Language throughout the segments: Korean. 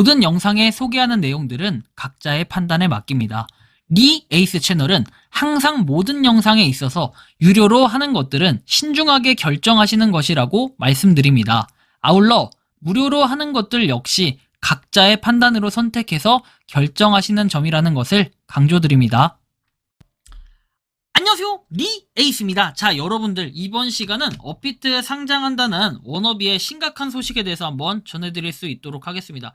모든 영상에 소개하는 내용들은 각자의 판단에 맡깁니다. 리 에이스 채널은 항상 모든 영상에 있어서 유료로 하는 것들은 신중하게 결정하시는 것이라고 말씀드립니다. 아울러 무료로 하는 것들 역시 각자의 판단으로 선택해서 결정하시는 점이라는 것을 강조드립니다. 안녕하세요, 리 에이스입니다. 자, 여러분들, 이번 시간은 업비트에 상장한다는 워너비의 심각한 소식에 대해서 한번 전해드릴 수 있도록 하겠습니다.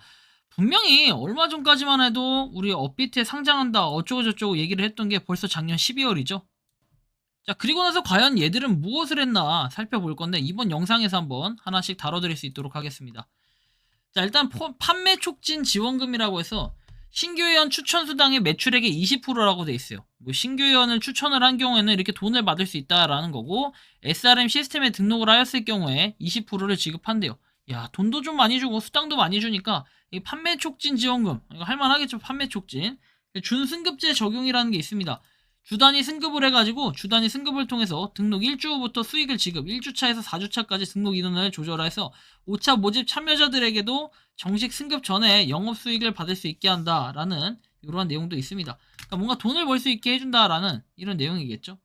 분명히 얼마 전까지만 해도 우리 업비트에 상장한다 어쩌고저쩌고 얘기를 했던 게 벌써 작년 12월이죠. 자, 그리고 나서 과연 얘들은 무엇을 했나 살펴볼 건데, 이번 영상에서 한번 하나씩 다뤄드릴 수 있도록 하겠습니다. 자, 일단 판매 촉진 지원금이라고 해서 신규 회원 추천 수당의 매출액의 20%라고 돼 있어요. 뭐 신규 회원을 추천을 한 경우에는 이렇게 돈을 받을 수 있다라는 거고, SRM 시스템에 등록을 하였을 경우에 20%를 지급한대요. 야, 돈도 좀 많이 주고 수당도 많이 주니까 이 판매 촉진 지원금, 이거 할만하겠죠. 판매 촉진 준승급제 적용이라는 게 있습니다. 주단위 승급을 해가지고 주단위 승급을 통해서 등록 1주 후부터 수익을 지급, 1주차에서 4주차까지 등록 인원을 조절해서 5차 모집 참여자들에게도 정식 승급 전에 영업 수익을 받을 수 있게 한다라는 이러한 내용도 있습니다. 그러니까 뭔가 돈을 벌 수 있게 해준다라는 이런 내용이겠죠.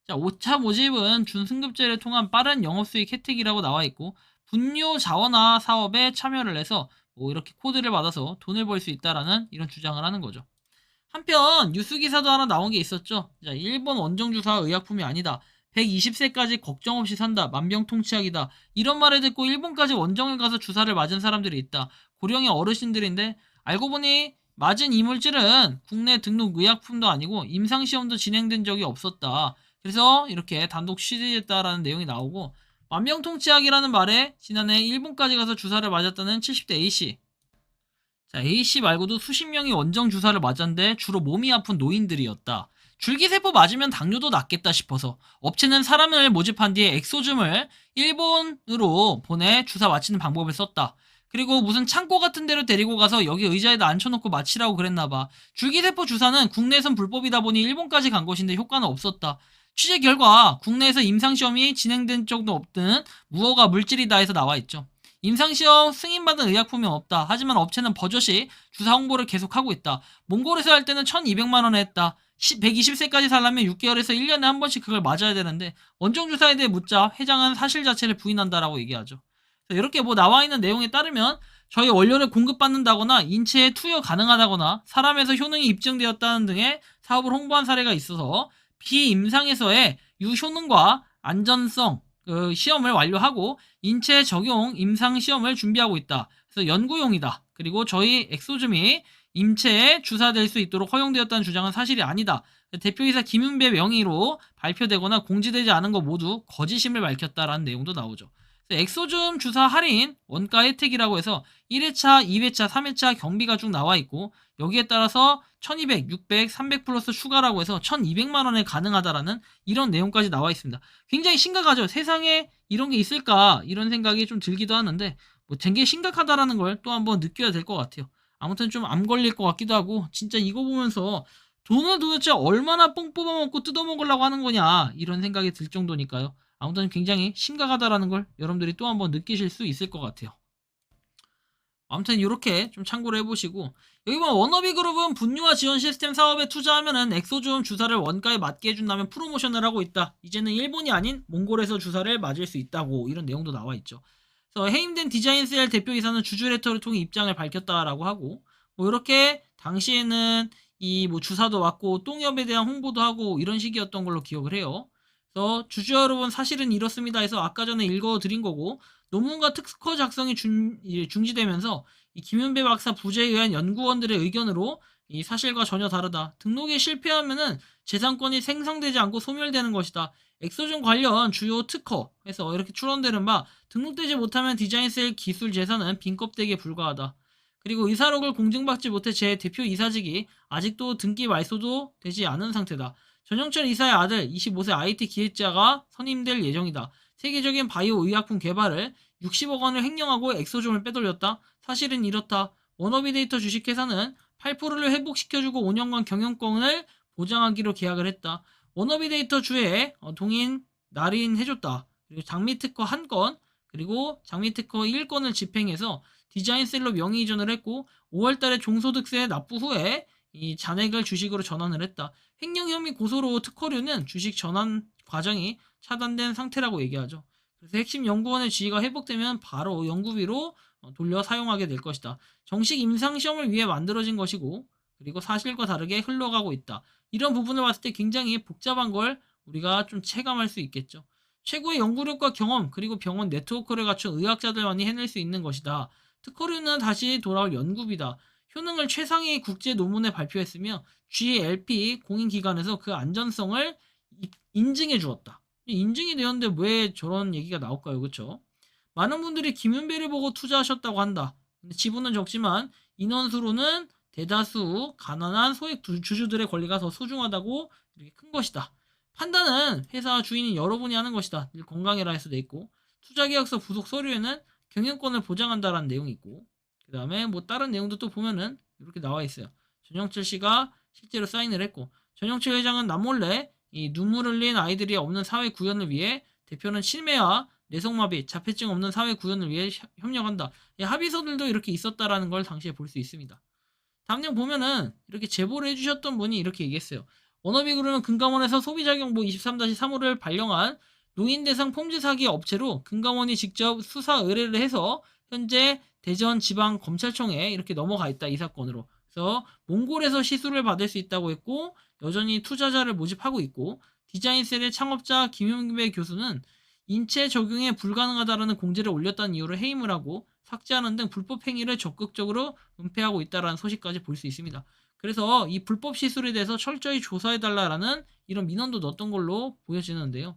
자, 5차 모집은 준승급제를 통한 빠른 영업 수익 혜택이라고 나와 있고, 분뇨 자원화 사업에 참여를 해서 뭐 이렇게 코드를 받아서 돈을 벌 수 있다라는 이런 주장을 하는 거죠. 한편 뉴스 기사도 하나 나온 게 있었죠. 자, 일본 원정주사 의약품이 아니다. 120세까지 걱정 없이 산다. 만병통치약이다. 이런 말을 듣고 일본까지 원정을 가서 주사를 맞은 사람들이 있다. 고령의 어르신들인데 알고 보니 맞은 이물질은 국내 등록 의약품도 아니고 임상시험도 진행된 적이 없었다. 그래서 이렇게 단독 취재했다라는 내용이 나오고, 만병통치약이라는 말에 지난해 일본까지 가서 주사를 맞았다는 70대 A씨. 자, A씨 말고도 수십 명이 원정 주사를 맞았는데 주로 몸이 아픈 노인들이었다. 줄기세포 맞으면 당뇨도 낫겠다 싶어서 업체는 사람을 모집한 뒤에 엑소즘을 일본으로 보내 주사 맞히는 방법을 썼다. 그리고 무슨 창고 같은 데로 데리고 가서 여기 의자에다 앉혀놓고 맞히라고 그랬나봐. 줄기세포 주사는 국내에선 불법이다 보니 일본까지 간 것인데 효과는 없었다. 취재 결과 국내에서 임상시험이 진행된 적도 없는 무허가 물질이다 해서 나와 있죠. 임상시험 승인받은 의약품이 없다. 하지만 업체는 버젓이 주사 홍보를 계속하고 있다. 몽골에서 할 때는 1200만원에 했다. 120세까지 살려면 6개월에서 1년에 한 번씩 그걸 맞아야 되는데, 원정주사에 대해 묻자 회장은 사실 자체를 부인한다라고 얘기하죠. 이렇게 뭐 나와 있는 내용에 따르면 저희 원료를 공급받는다거나 인체에 투여 가능하다거나 사람에서 효능이 입증되었다는 등의 사업을 홍보한 사례가 있어서 비임상에서의 유효능과 안전성 시험을 완료하고 인체 적용 임상 시험을 준비하고 있다. 그래서 연구용이다. 그리고 저희 엑소즘이 임체에 주사될 수 있도록 허용되었다는 주장은 사실이 아니다. 대표이사 김윤배 명의로 발표되거나 공지되지 않은 것 모두 거짓임을 밝혔다라는 내용도 나오죠. 엑소즘 주사 할인 원가 혜택이라고 해서 1회차, 2회차, 3회차 경비가 쭉 나와 있고, 여기에 따라서 1200, 600, 300 플러스 추가라고 해서 1200만원에 가능하다라는 이런 내용까지 나와 있습니다. 굉장히 심각하죠. 세상에 이런 게 있을까 이런 생각이 좀 들기도 하는데, 뭐 되게 심각하다라는 걸 또 한번 느껴야 될 것 같아요. 아무튼 좀 암 걸릴 것 같기도 하고, 진짜 이거 보면서 돈을 도대체 얼마나 뽕 뽑아먹고 뜯어먹으려고 하는 거냐 이런 생각이 들 정도니까요. 아무튼 굉장히 심각하다라는 걸 여러분들이 또 한번 느끼실 수 있을 것 같아요. 아무튼 이렇게 좀 참고를 해보시고, 여기 보면 워너비 그룹은 분유와 지원 시스템 사업에 투자하면은 엑소즘 주사를 원가에 맞게 해준다면 프로모션을 하고 있다. 이제는 일본이 아닌 몽골에서 주사를 맞을 수 있다고 이런 내용도 나와 있죠. 그래서 해임된 디자인셀 대표이사는 주주 레터를 통해 입장을 밝혔다라고 하고, 뭐 이렇게 당시에는 이 뭐 주사도 맞고 똥협에 대한 홍보도 하고 이런 식이었던 걸로 기억을 해요. 그래서 주주 여러분 사실은 이렇습니다 해서 아까 전에 읽어드린 거고, 논문과 특허 작성이 중지되면서 이 김윤배 박사 부재에 의한 연구원들의 의견으로 이 사실과 전혀 다르다. 등록에 실패하면은 재산권이 생성되지 않고 소멸되는 것이다. 엑소즘 관련 주요 특허에서 이렇게 출원되는 바 등록되지 못하면 디자인셀 기술 재산은 빈껍데기에 불과하다. 그리고 의사록을 공증받지 못해 제 대표 이사직이 아직도 등기 말소도 되지 않은 상태다. 전영철 이사의 아들 25세 IT 기획자가 선임될 예정이다. 세계적인 바이오 의약품 개발을 60억 원을 횡령하고 엑소즘을 빼돌렸다. 사실은 이렇다. 워너비 데이터 주식회사는 8%를 회복시켜주고 5년간 경영권을 보장하기로 계약을 했다. 워너비 데이터 주에 동인 날인해줬다. 그리고 장미 특허 1건, 그리고 장미 특허 1건을 집행해서 디자인셀로 명의 이전을 했고 5월달에 종소득세 납부 후에 이 잔액을 주식으로 전환을 했다. 횡령 혐의 고소로 특허료는 주식 전환 과정이 차단된 상태라고 얘기하죠. 그래서 핵심 연구원의 지위가 회복되면 바로 연구비로 돌려 사용하게 될 것이다. 정식 임상시험을 위해 만들어진 것이고 그리고 사실과 다르게 흘러가고 있다. 이런 부분을 봤을 때 굉장히 복잡한 걸 우리가 좀 체감할 수 있겠죠. 최고의 연구력과 경험 그리고 병원 네트워크를 갖춘 의학자들만이 해낼 수 있는 것이다. 특허료는 다시 돌아올 연구비다. 효능을 최상위 국제 논문에 발표했으며 GLP 공인기관에서 그 안전성을 인증해 주었다. 인증이 되었는데 왜 저런 얘기가 나올까요? 그렇죠? 많은 분들이 김윤배를 보고 투자하셨다고 한다. 근데 지분은 적지만 인원수로는 대다수 가난한 소액 주주들의 권리가 더 소중하다고 이렇게 큰 것이다. 판단은 회사 주인인 여러분이 하는 것이다. 늘 건강해라 해서 돼 있고 투자계약서 부속 서류에는 경영권을 보장한다라는 내용이 있고 그 다음에 뭐 다른 내용도 또 보면은 이렇게 나와 있어요. 전영철 씨가 실제로 사인을 했고 전영철 회장은 남몰래 이 눈물 흘린 아이들이 없는 사회 구현을 위해 대표는 치매와 뇌성마비, 자폐증 없는 사회 구현을 위해 협력한다. 합의서들도 이렇게 있었다라는 걸 당시에 볼 수 있습니다. 다음 장 보면은 이렇게 제보를 해주셨던 분이 이렇게 얘기했어요. 워너비그룹은 금감원에서 소비자경보 23-3호를 발령한 노인 대상 폼지 사기 업체로 금감원이 직접 수사 의뢰를 해서 현재 대전 지방검찰청에 이렇게 넘어가 있다. 이 사건으로. 그래서 몽골에서 시술을 받을 수 있다고 했고 여전히 투자자를 모집하고 있고 디자인셀의 창업자 김용배 교수는 인체 적용에 불가능하다라는 공지를 올렸다는 이유로 해임을 하고 삭제하는 등 불법 행위를 적극적으로 은폐하고 있다라는 소식까지 볼 수 있습니다. 그래서 이 불법 시술에 대해서 철저히 조사해달라라는 이런 민원도 넣었던 걸로 보여지는데요.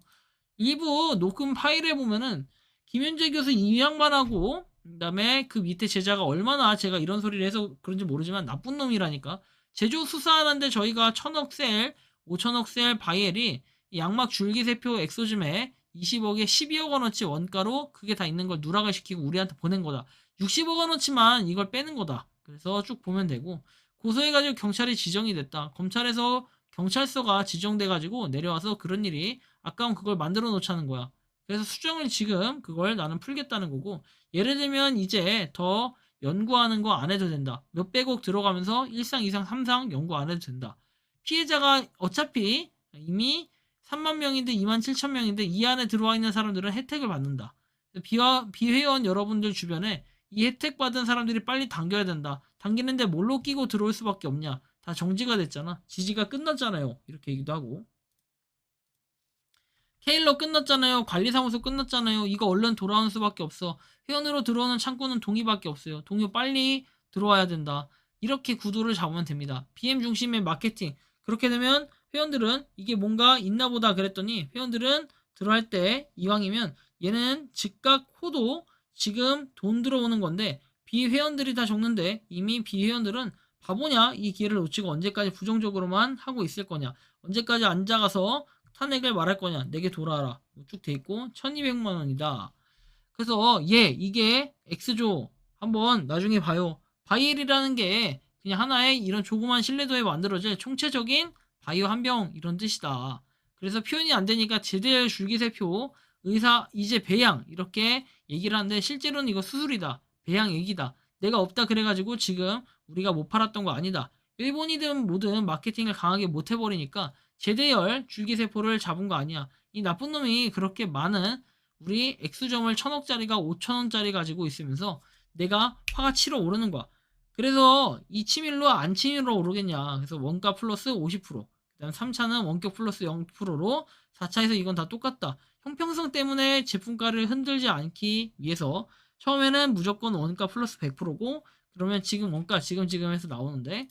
일부 녹음 파일에 보면은 김현재 교수 이 양반하고 그다음에 그 밑에 제자가 얼마나 제가 이런 소리를 해서 그런지 모르지만 나쁜 놈이라니까 제조 수사하는데 저희가 1000억 셀, 5000억 셀 바이엘이 양막 줄기세포 엑소즘에 20억에 12억 원어치 원가로 그게 다 있는 걸 누락을 시키고 우리한테 보낸 거다. 60억 원어치만 이걸 빼는 거다. 그래서 쭉 보면 되고 고소해가지고 경찰이 지정이 됐다. 검찰에서 경찰서가 지정돼가지고 내려와서 그런 일이 아까운 그걸 만들어 놓자는 거야. 그래서 수정을 지금 그걸 나는 풀겠다는 거고 예를 들면 이제 더 연구하는 거 안 해도 된다. 몇백억 들어가면서 1상, 2상, 3상 연구 안 해도 된다. 피해자가 어차피 이미 3만 명인데 2만 7천 명인데 이 안에 들어와 있는 사람들은 혜택을 받는다. 비회원 여러분들 주변에 이 혜택 받은 사람들이 빨리 당겨야 된다. 당기는데 뭘로 끼고 들어올 수밖에 없냐. 다 정지가 됐잖아. 지지가 끝났잖아요. 이렇게 얘기도 하고. 케일러 끝났잖아요. 관리사무소 끝났잖아요. 이거 얼른 돌아오는 수밖에 없어. 회원으로 들어오는 창구는 동의밖에 없어요. 동의 빨리 들어와야 된다. 이렇게 구도를 잡으면 됩니다. BM 중심의 마케팅. 그렇게 되면 회원들은 이게 뭔가 있나 보다 그랬더니 회원들은 들어갈 때 이왕이면 얘는 즉각 호도 지금 돈 들어오는 건데 비회원들이 다 적는데 이미 비회원들은 바보냐? 이 기회를 놓치고 언제까지 부정적으로만 하고 있을 거냐? 언제까지 앉아가서 탄핵을 말할 거냐? 내게 돌아와라. 쭉 돼 있고 1200만 원이다. 그래서 이게 X조 한번 나중에 봐요. 바이엘이라는 게 그냥 하나의 이런 조그만 신뢰도에 만들어질 총체적인 바이오 한병 이런 뜻이다. 그래서 표현이 안 되니까 제대로 줄기세포 의사 이제 배양 이렇게 얘기를 하는데 실제로는 이거 수술이다. 배양 얘기다. 내가 없다 그래가지고 지금 우리가 못 팔았던 거 아니다. 일본이든 뭐든 마케팅을 강하게 못 해버리니까 제대열 줄기세포를 잡은 거 아니야. 이 나쁜 놈이 그렇게 많은 우리 X점을 1000억짜리가 5000원짜리 가지고 있으면서 내가 화가 치러 오르는 거야. 그래서 이 치밀로 안 치밀로 오르겠냐. 그래서 원가 플러스 50%. 그 다음 3차는 원격 플러스 0%로 4차에서 이건 다 똑같다. 형평성 때문에 제품가를 흔들지 않기 위해서 처음에는 무조건 원가 플러스 100%고 그러면 지금 원가 지금 해서 나오는데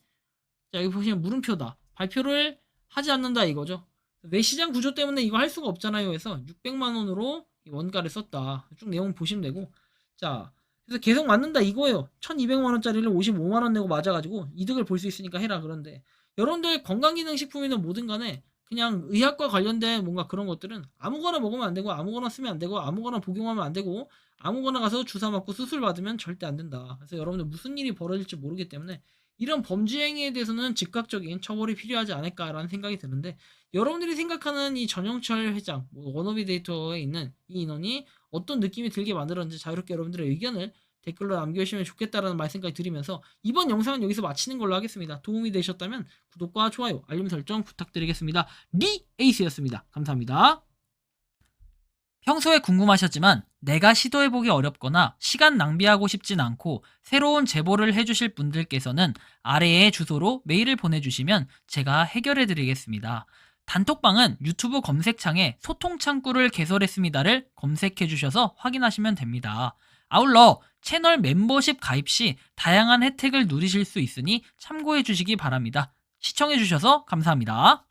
자 여기 보시면 물음표다. 발표를 하지 않는다 이거죠. 외시장 구조 때문에 이거 할 수가 없잖아요. 그래서 600만 원으로 원가를 썼다. 쭉 내용 보시면 되고 자 그래서 계속 맞는다 이거예요. 1200만 원짜리를 55만 원 내고 맞아가지고 이득을 볼 수 있으니까 해라. 그런데 여러분들 건강기능식품이든 뭐든 간에 그냥 의학과 관련된 뭔가 그런 것들은 아무거나 먹으면 안 되고 아무거나 쓰면 안 되고 아무거나 복용하면 안 되고 아무거나 가서 주사 맞고 수술 받으면 절대 안 된다. 그래서 여러분들 무슨 일이 벌어질지 모르기 때문에 이런 범죄 행위에 대해서는 즉각적인 처벌이 필요하지 않을까라는 생각이 드는데 여러분들이 생각하는 이 전영철 회장, 워너비 데이터에 있는 이 인원이 어떤 느낌이 들게 만들었는지 자유롭게 여러분들의 의견을 댓글로 남겨주시면 좋겠다라는 말씀까지 드리면서 이번 영상은 여기서 마치는 걸로 하겠습니다. 도움이 되셨다면 구독과 좋아요, 알림 설정 부탁드리겠습니다. 리에이스였습니다. 감사합니다. 평소에 궁금하셨지만 내가 시도해보기 어렵거나 시간 낭비하고 싶진 않고 새로운 제보를 해주실 분들께서는 아래의 주소로 메일을 보내주시면 제가 해결해드리겠습니다. 단톡방은 유튜브 검색창에 소통창구를 개설했습니다를 검색해주셔서 확인하시면 됩니다. 아울러 채널 멤버십 가입 시 다양한 혜택을 누리실 수 있으니 참고해주시기 바랍니다. 시청해주셔서 감사합니다.